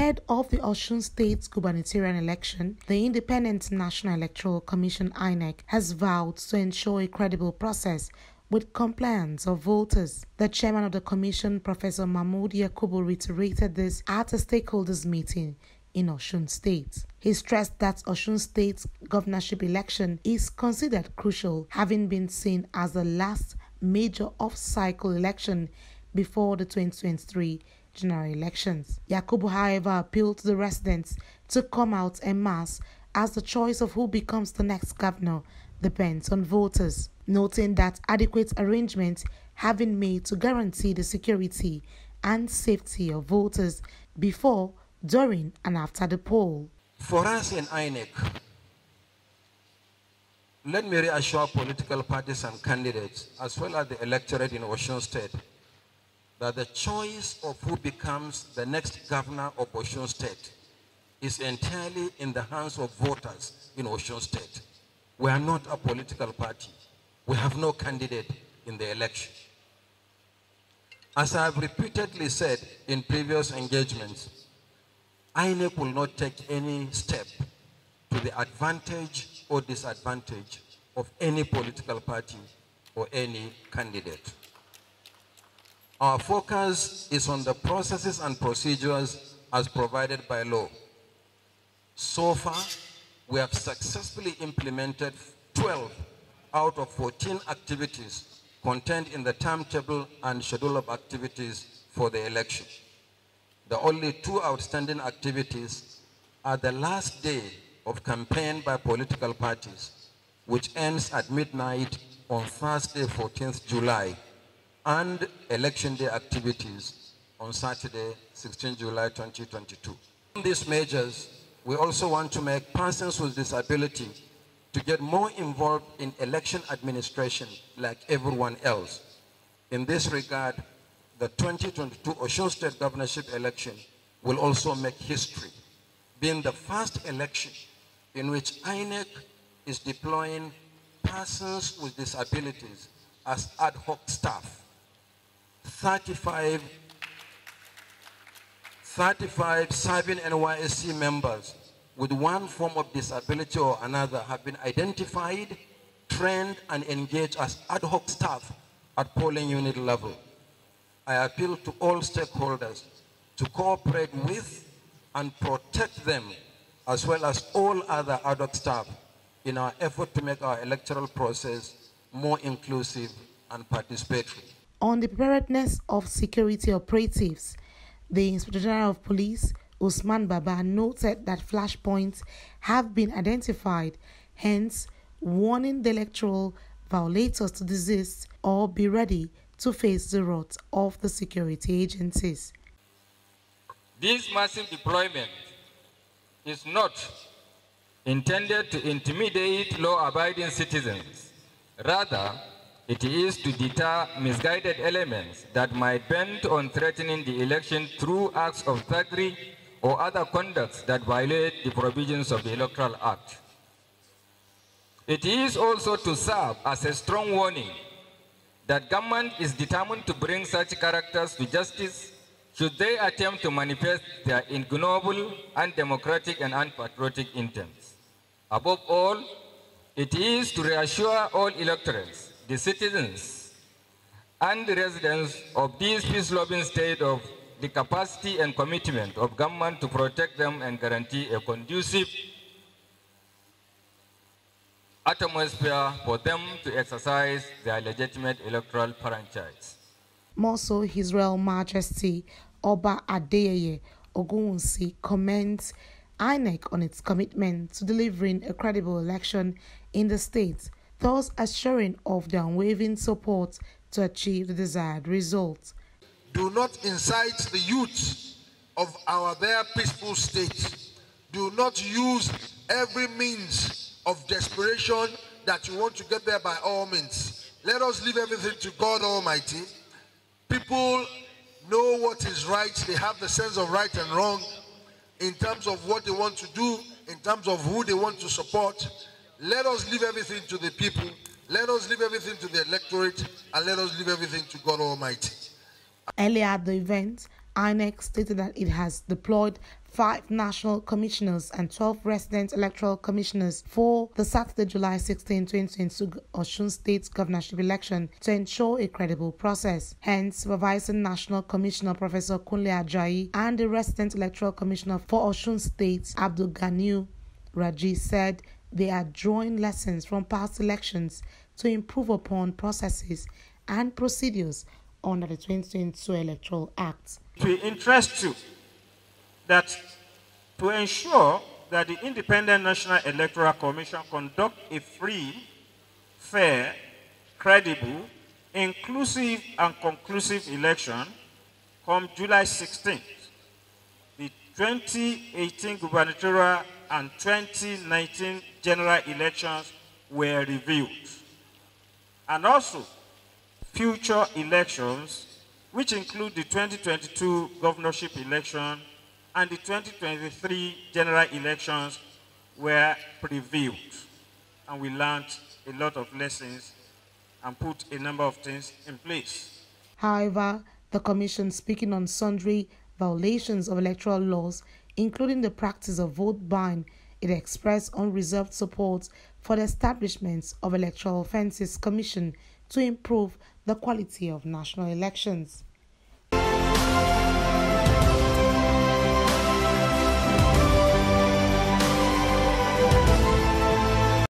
Ahead of the Osun State gubernatorial election, the Independent National Electoral Commission (Inec) has vowed to ensure a credible process with compliance of voters. The chairman of the commission, Professor Mahmood Yakubu, reiterated this at a stakeholders meeting in Osun State. He stressed that Osun State's governorship election is considered crucial, having been seen as the last major off-cycle election before the 2023 general elections. Yakubu, however, appealed to the residents to come out en masse as the choice of who becomes the next governor depends on voters, noting that adequate arrangements have been made to guarantee the security and safety of voters before, during and after the poll. For us in Inec, let me reassure political parties and candidates, as well as the electorate in Osun State, that the choice of who becomes the next governor of Osun State is entirely in the hands of voters in Osun State. We are not a political party. We have no candidate in the election. As I have repeatedly said in previous engagements, INEC will not take any step to the advantage or disadvantage of any political party or any candidate. Our focus is on the processes and procedures as provided by law. So far, we have successfully implemented 12 out of 14 activities contained in the timetable and schedule of activities for the election. The only two outstanding activities are the last day of campaign by political parties, which ends at midnight on Thursday, 14th July, and election day activities on Saturday, 16 July 2022. In these measures, we also want to make persons with disability to get more involved in election administration like everyone else. In this regard, the 2022 Osun State governorship election will also make history, being the first election in which INEC is deploying persons with disabilities as ad hoc staff. 35 serving NYSC members with one form of disability or another have been identified, trained, and engaged as ad hoc staff at polling unit level. I appeal to all stakeholders to cooperate with and protect them, as well as all other ad hoc staff, in our effort to make our electoral process more inclusive and participatory. On the preparedness of security operatives, the Inspector General of Police, Usman Baba, noted that flashpoints have been identified, hence warning the electoral violators to desist or be ready to face the wrath of the security agencies. This massive deployment is not intended to intimidate law-abiding citizens. Rather, it is to deter misguided elements that might bend on threatening the election through acts of thuggery or other conducts that violate the provisions of the Electoral Act. It is also to serve as a strong warning that government is determined to bring such characters to justice should they attempt to manifest their ignoble, undemocratic, and unpatriotic intents. Above all, it is to reassure all electorates, the citizens, and the residents of this peace-loving state of the capacity and commitment of government to protect them and guarantee a conducive atmosphere for them to exercise their legitimate electoral franchise. More so, His Royal Majesty Oba Adeyeye Ogunwusi commends INEC on its commitment to delivering a credible election in the state, thus assuring of their unwavering support to achieve the desired result. Do not incite the youth of our there peaceful state. Do not use every means of desperation that you want to get there by all means. Let us leave everything to God Almighty. People know what is right. They have the sense of right and wrong in terms of what they want to do, in terms of who they want to support. Let us leave everything to the people. Let us leave everything to the electorate, and let us leave everything to God Almighty. Earlier at the event, INEC stated that it has deployed 5 national commissioners and 12 resident electoral commissioners for the Saturday, July 16, 2022 Osun State governorship election to ensure a credible process. Hence, Supervising National Commissioner Professor Kunle Ajayi and the resident electoral commissioner for Osun State, Abdul Ganiu Raji, said they are drawing lessons from past elections to improve upon processes and procedures under the 2022 Electoral Act. It will interest you that to ensure that the Independent National Electoral Commission conduct a free, fair, credible, inclusive and conclusive election come July 16th, the 2018 gubernatorial and 2019 general elections were reviewed. And also, future elections, which include the 2022 governorship election and the 2023 general elections, were previewed. And we learned a lot of lessons and put a number of things in place. However, the Commission, speaking on sundry violations of electoral laws, including the practice of vote buying, it expressed unreserved support for the establishment of Electoral Offences Commission to improve the quality of national elections.